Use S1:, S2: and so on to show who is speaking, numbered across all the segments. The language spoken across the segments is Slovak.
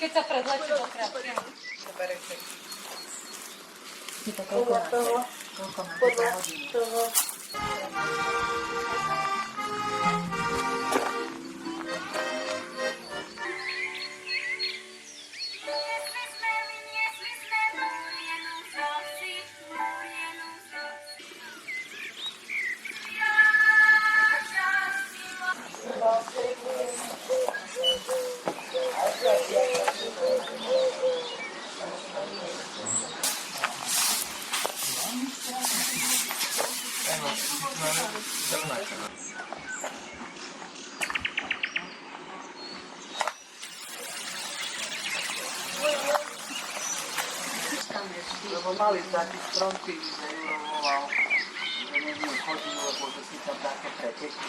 S1: Keď sa predlečí do krátke.
S2: Podľa toho,
S3: lebo mali taký strom, ktorý zajurovoval, že nebudú chodiť, lebo že si tam také preteky.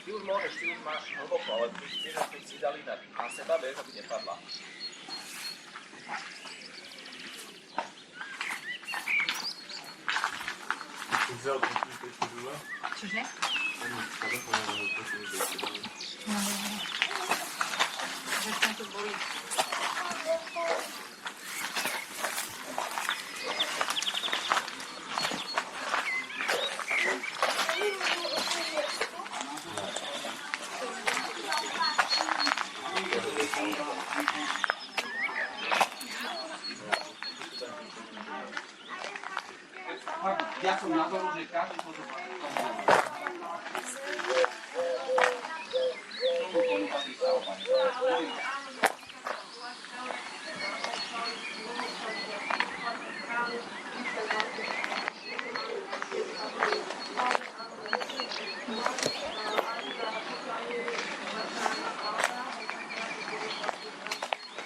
S4: Ty už môžeš, ty už máš hlboko, ale ty si dali na seba, vieš, aby nepadla.
S1: Čože? Že som tu boli.
S4: Ja som názoru, že každý pozorný k tomu má. Tomu patrí stavba.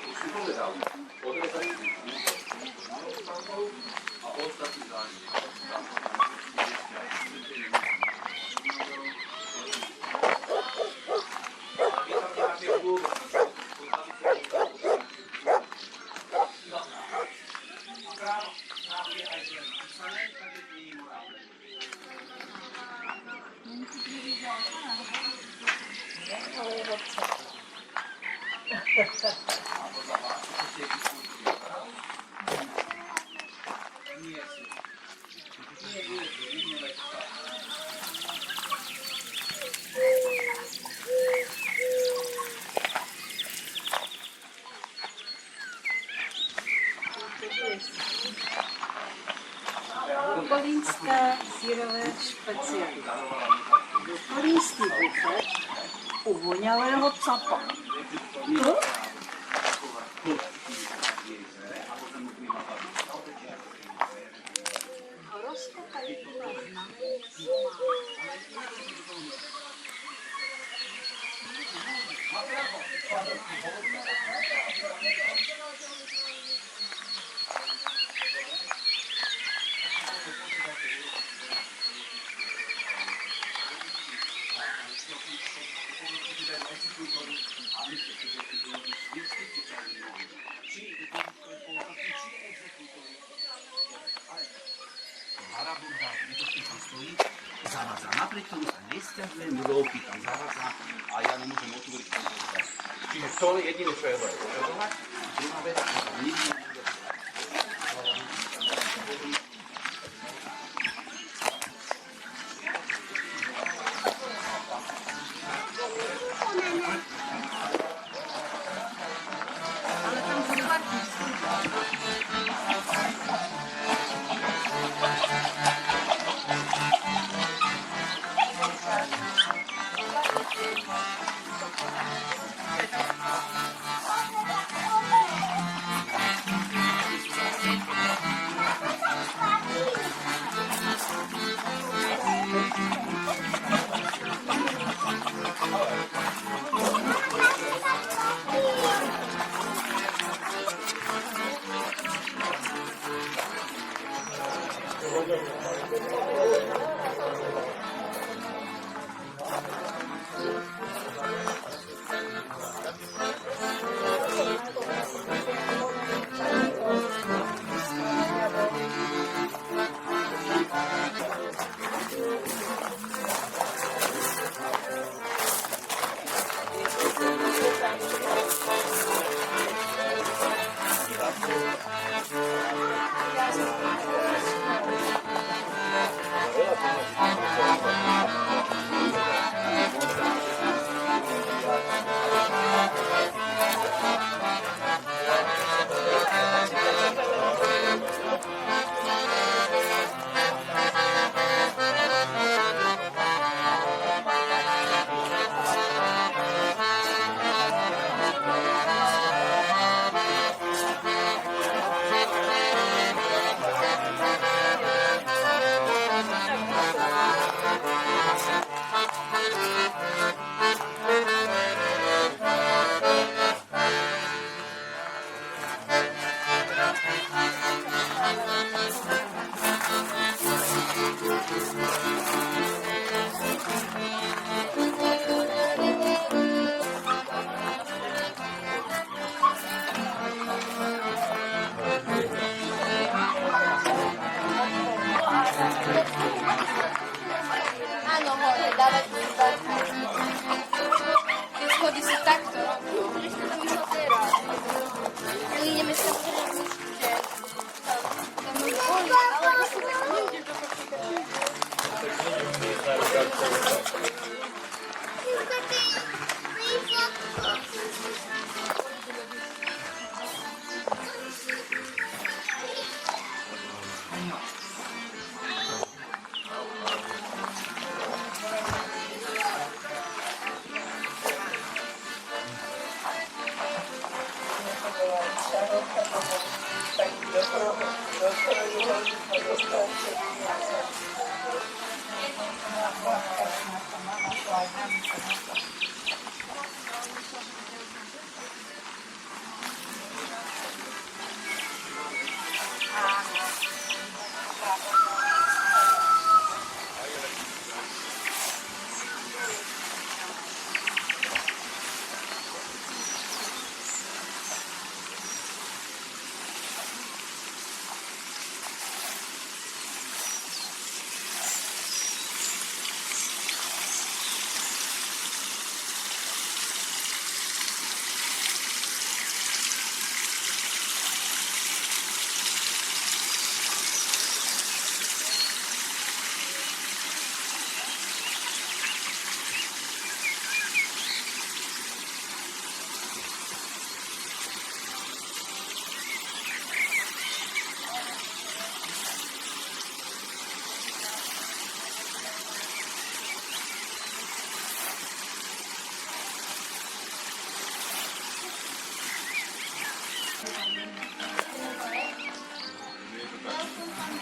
S4: Už si povedal, odrezali a ostatní zájmy.
S2: Kolínska sírové špecialita. Kolínský bufet uvoňalého capa.
S4: Haraburda, to tam stojí, zavádza. Napriek tomu sa nesťažuje, mudovky tam zavádza a ja nemôžem otvoriť tam zavádza. Čiže to je jediné, čo je rozhodovať. Druhá vec, že tam nikdy nebude.
S1: Ale tam zhruba Áno, môže dávať tie schody sú takto. My ideme sa pozrieť, že tam boli, ale to sú tak nejdeš do počítača.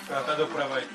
S5: Tá doprava aí.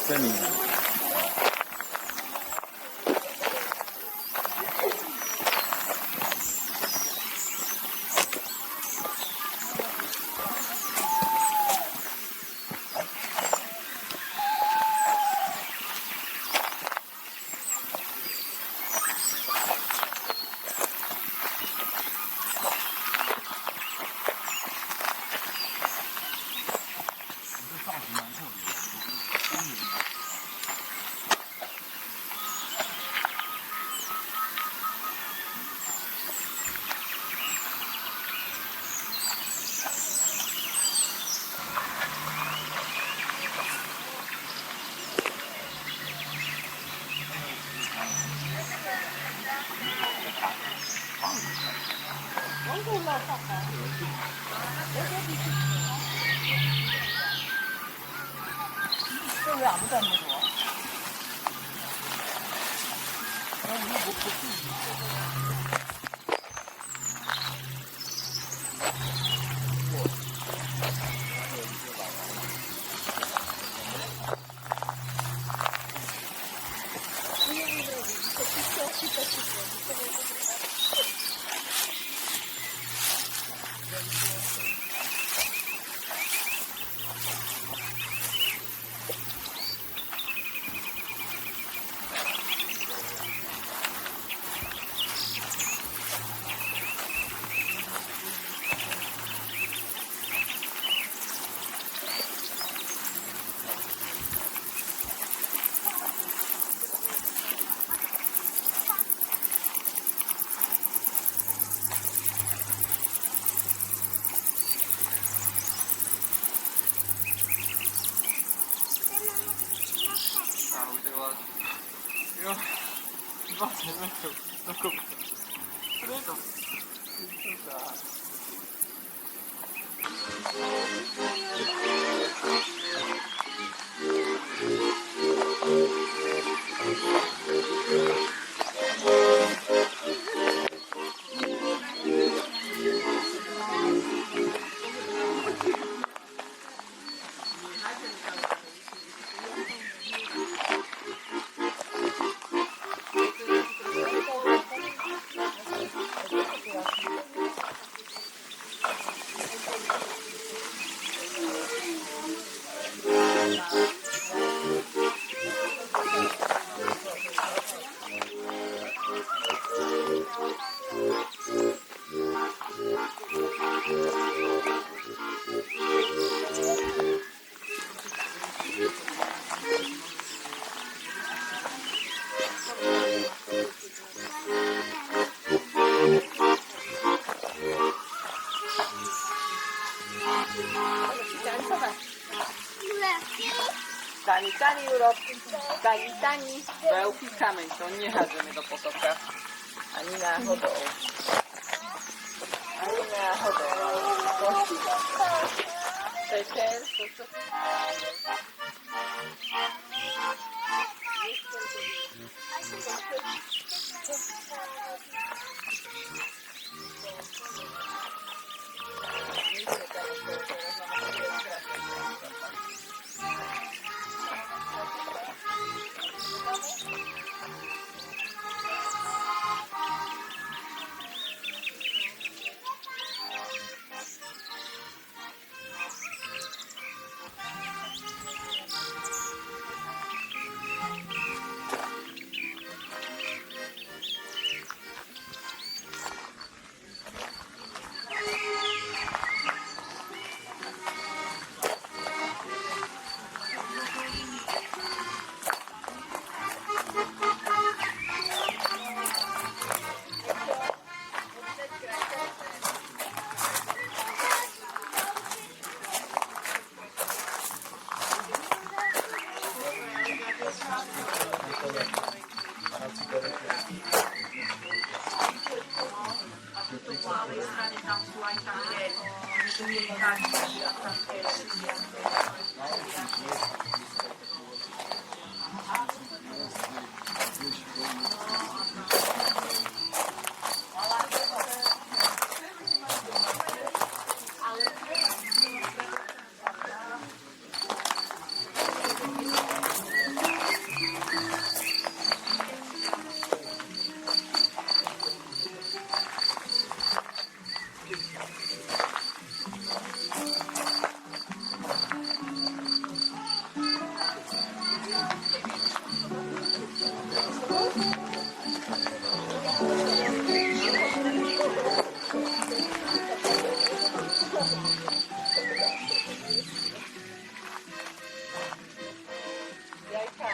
S5: 森林。
S2: 这왜 아무도 안 먹어?
S3: 이거 제발 좀 조금 그래도 진짜
S2: Tani urob, tani, veľký kameň, to nehádžeme do potoka. Ani náhodou. Ani náhodou. Peter, toto... Jajka.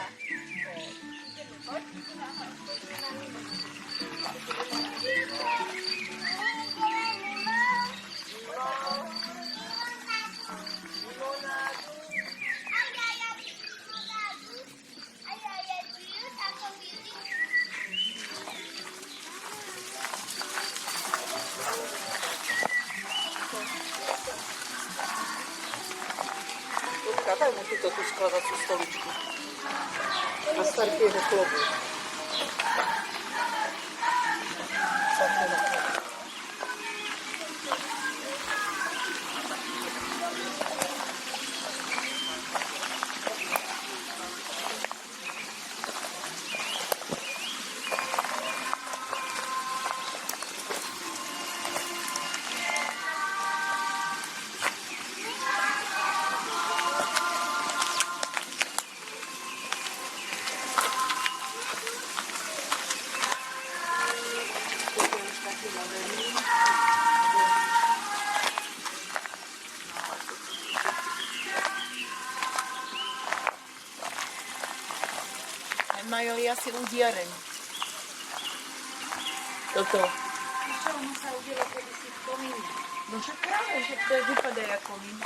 S3: Ludzka, daj mu to tu składać u stoliczki. Na starkiego klubu.
S2: Mają asi udieren. Toto.
S1: Ono sa udiela, kedy si komín.
S2: No však práve, že to vypadá ako komín.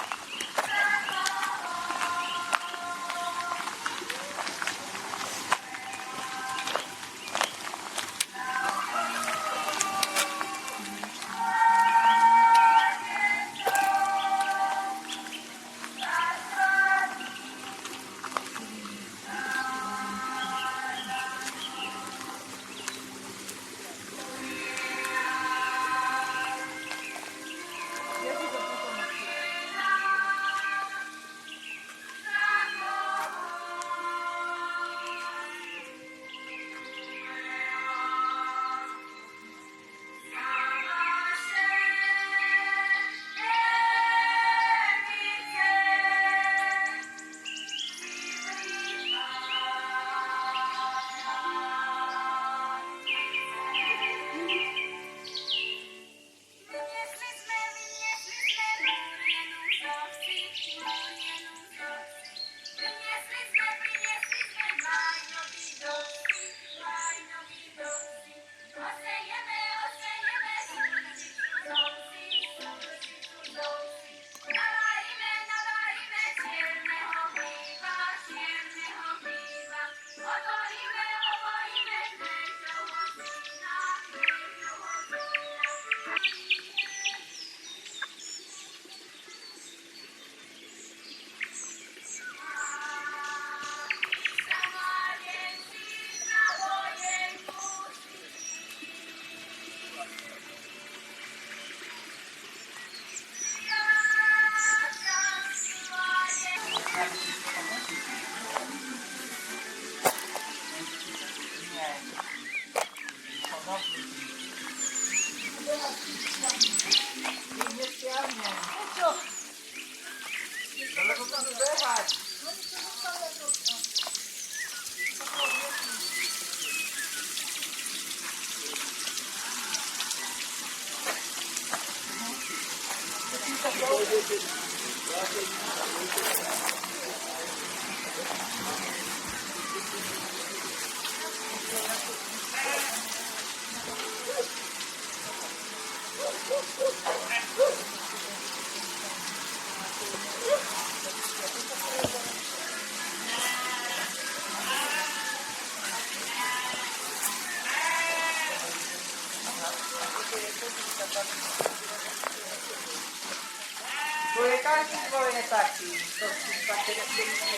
S2: Tvoje karty, tvoje.
S3: taký,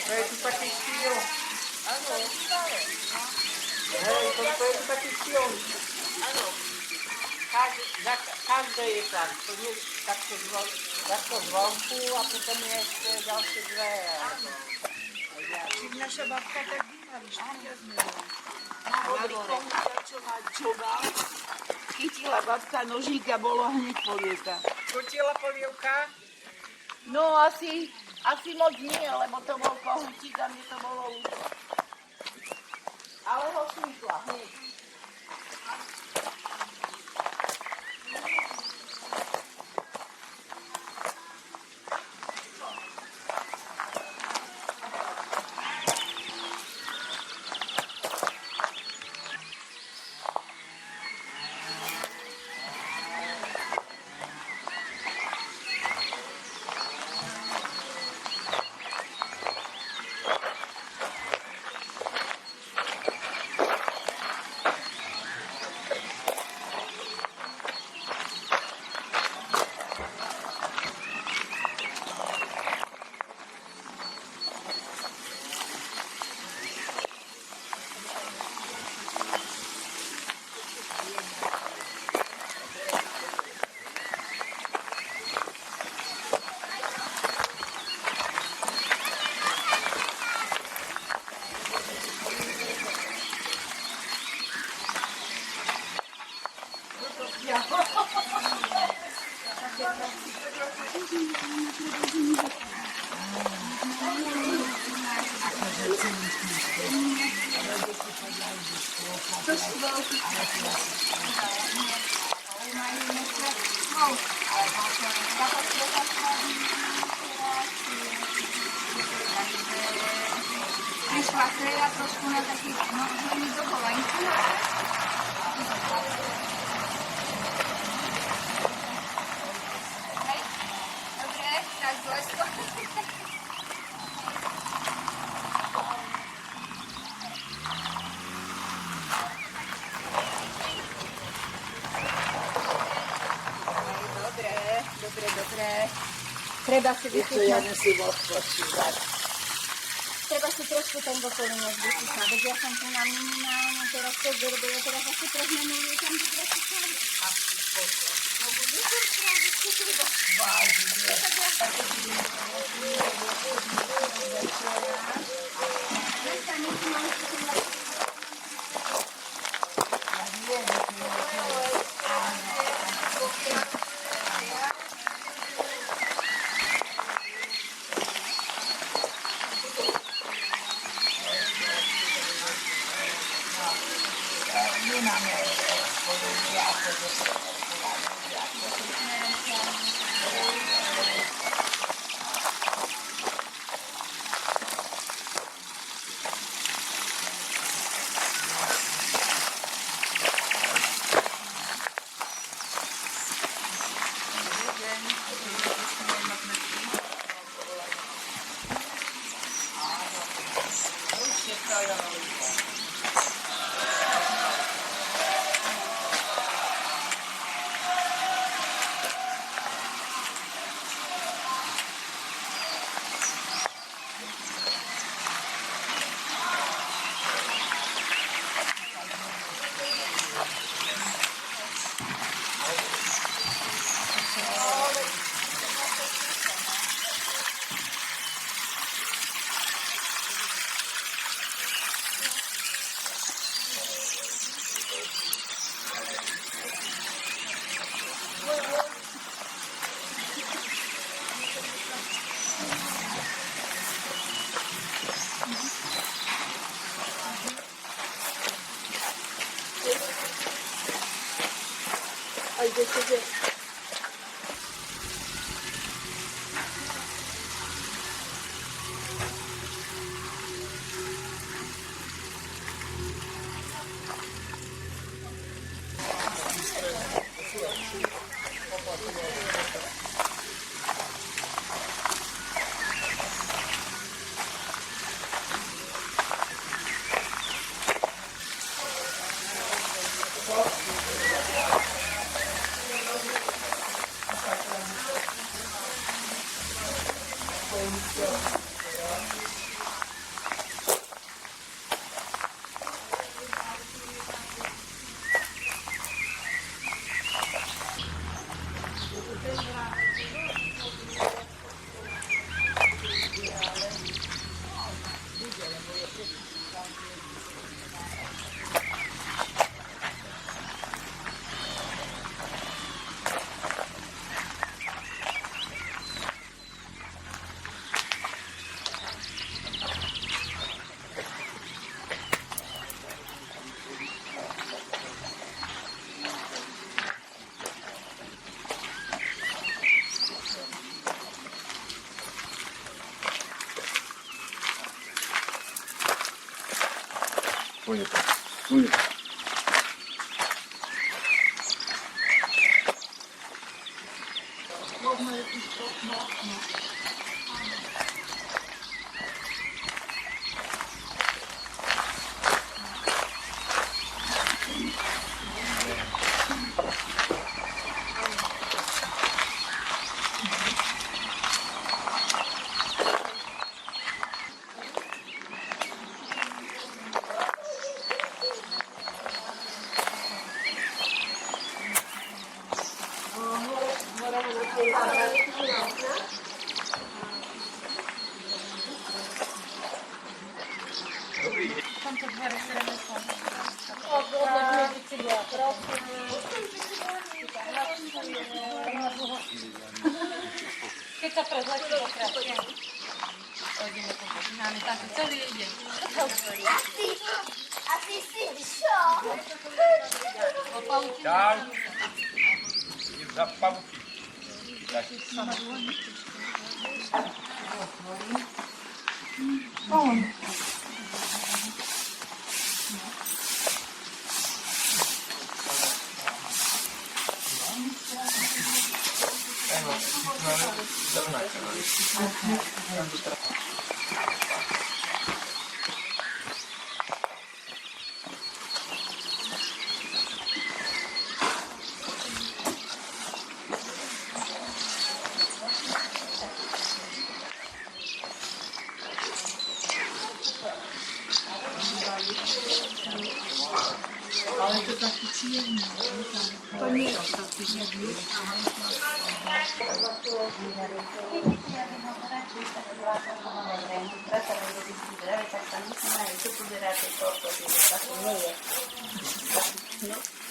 S3: to je tu taký štýl.
S2: Áno, stále.
S3: Hej, to je tu taký štýl.
S2: Áno.
S3: Každé je tak, to nie takto zvonku a potom je ešte ďalšie dve.
S5: Naša babka tak bývali, štyria sme boli.
S2: Mali komunikačovať čoval. Chytila babka nožík a bolo hneď polievka.
S5: Chutila polievka?
S2: No asi moc nie, lebo to bol kohutík a mne to bolo ľúto. Ale ho šmykla hneď.
S1: Prišla Freda trošku na taký, no, že mi dovolenku. Hej, dobre, tak blesko. Dobre. Treba si vychutnať. Treba si trošku ten doplňovať vychutnať. Veď ja som tu na minimálne teraz to zrobila, teraz asi prehmenuli tam trošku čaj. Asi potom. No bude to práve, čo treba. Vážne. Dneska nesmám si to na...
S6: Płynie. Płynie.
S1: Asi si čo?
S6: Čau. Idem za pavúky.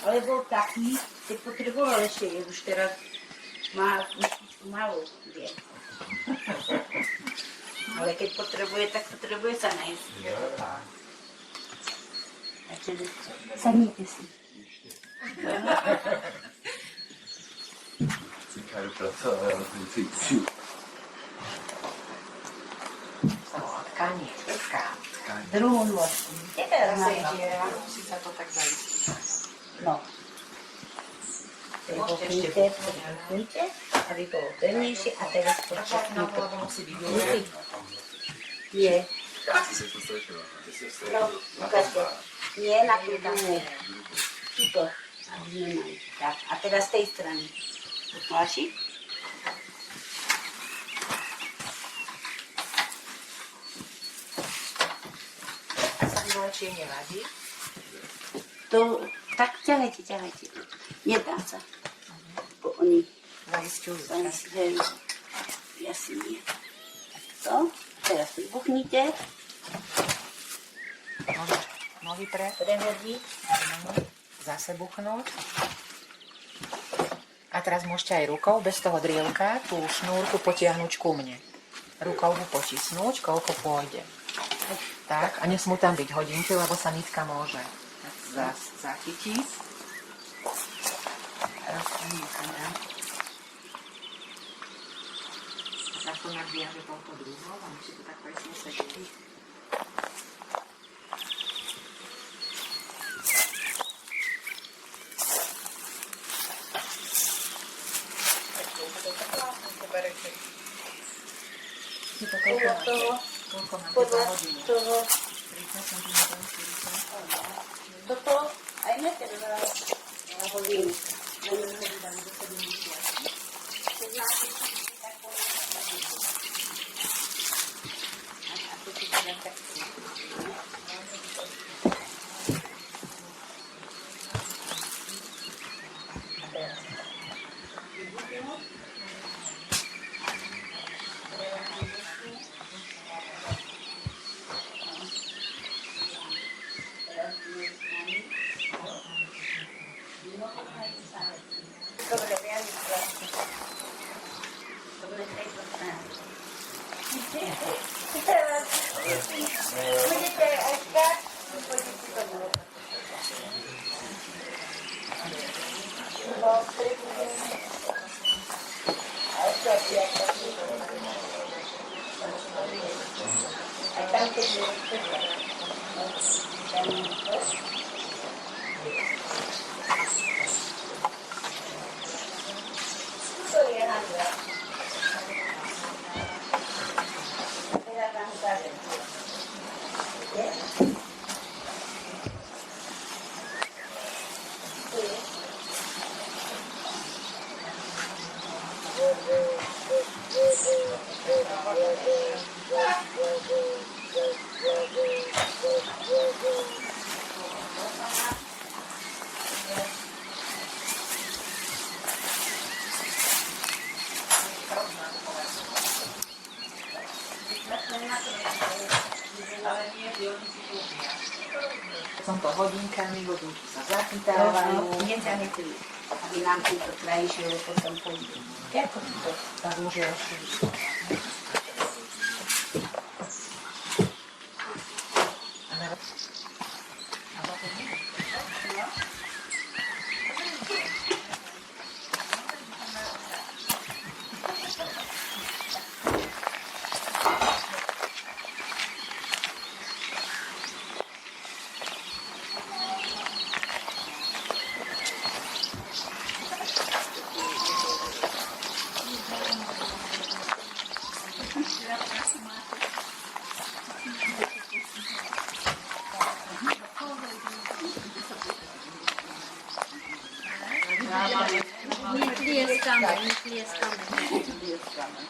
S2: Ale bol taký, keď potreboval ešte jesť, už teraz má myštičku malú, vie. Ale keď potrebuje, tak potrebuje sa nájsť.
S1: Sadnite si.
S6: Čekajú pracovať, ale ten cítiu.
S2: Tkanie, pecká. Druhú nôžku. Teraz sa ide,
S5: musí sa to tak zaistiť.
S2: no. Pripuknite, aby bolo pevnejšie a teraz počkajte.
S5: Musí byť
S2: Nie. No, ukážte. Nie, na tú druhú. Tuto, aby sme mali. Tak, a teraz z tej strany. Máši?
S5: sa vyvlečie nevadí.
S2: To, tak ťahajte. Nedá sa. Bo oni
S5: Zaisťujú.
S2: zaisťujú. Jasne. To, teraz vybuchnite.
S5: Nohy
S2: Prehodiť.
S5: zase buchnúť. A teraz môžete aj rukou, bez toho drielka, tú šnúrku potiahnuť ku mne. Rukou ho potisnúť, koľko pôjde. Tak, a nesmú tam byť hodinky, lebo sa nitka môže zachytiť. Zase to nabíjame touto druhou a musí to tak presne sedieť.
S2: Podľa toho, toto aj meter na hodinu. Aj tam, keď je
S5: Som to hodinkami, ľudí sa zachytávajú.
S1: aby nám túto krajšie potom pôjde.
S5: Ako to tak už je ošli.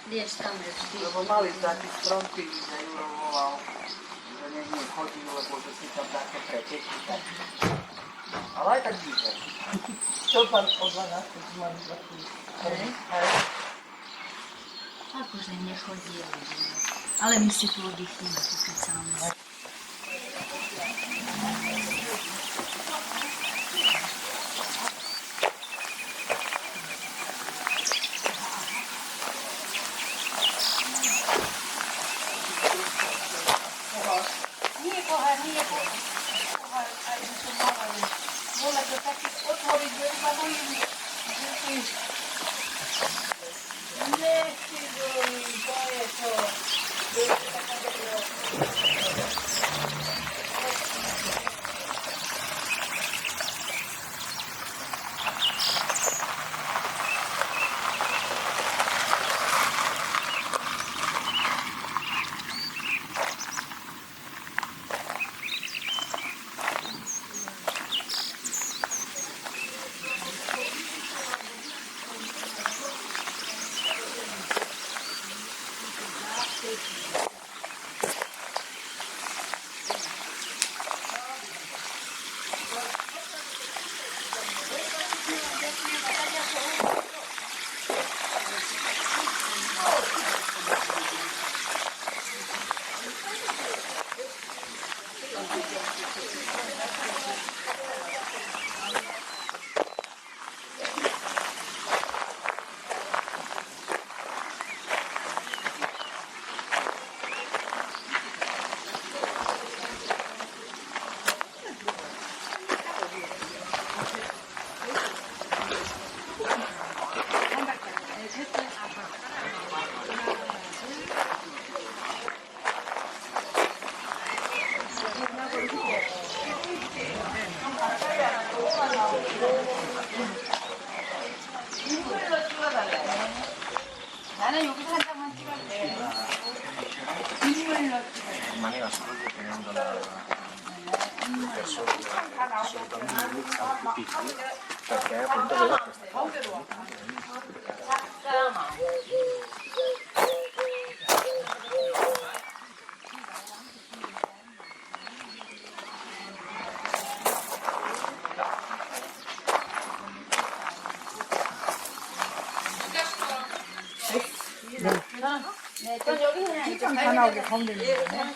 S1: Tlieskame vždy.
S3: Lebo mali taký strom, keď sa Juro volal, že niekde chodí, lebo že si tam také preteky. Tak. Ale aj tak díte.
S2: Čo pán o 12 mali taký?
S1: Akože nechodí, ale my si tu oddychneme, pokecáme.
S2: 나는 여기서 한 장만 찍을래. 인물 넣지.
S6: maniera solo tenendola verso i bambini più piccoli, perché appunto aveva questa
S2: 그럼 여기 그냥 이렇게 다 나오게 가면 되는 거네.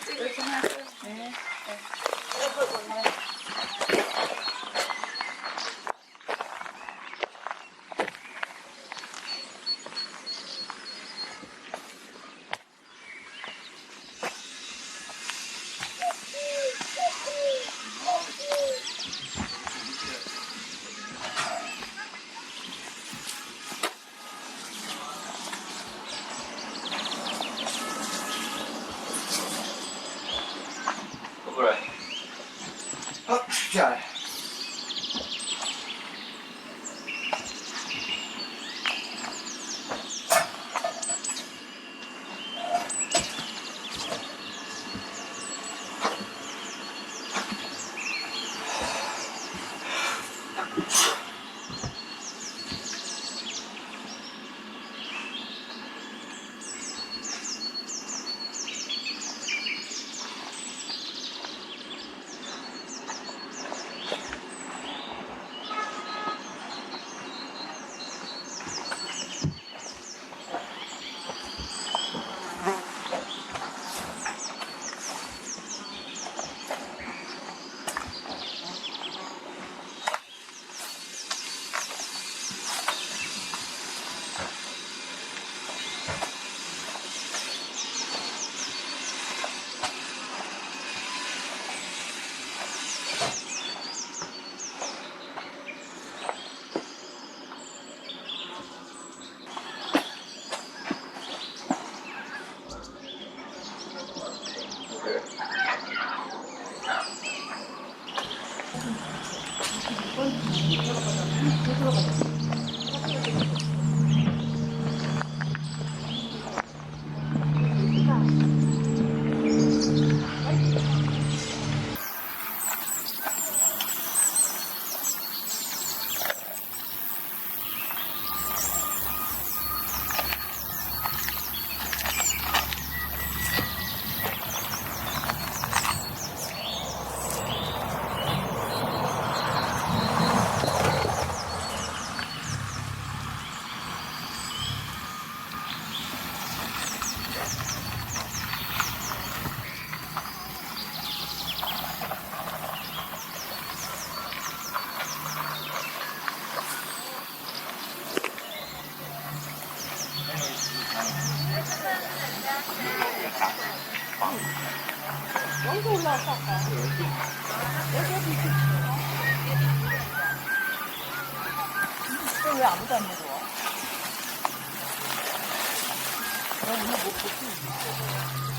S6: 그래.
S3: 자.
S2: 왜 아무도 안 내려와? 나 오늘 못 보지?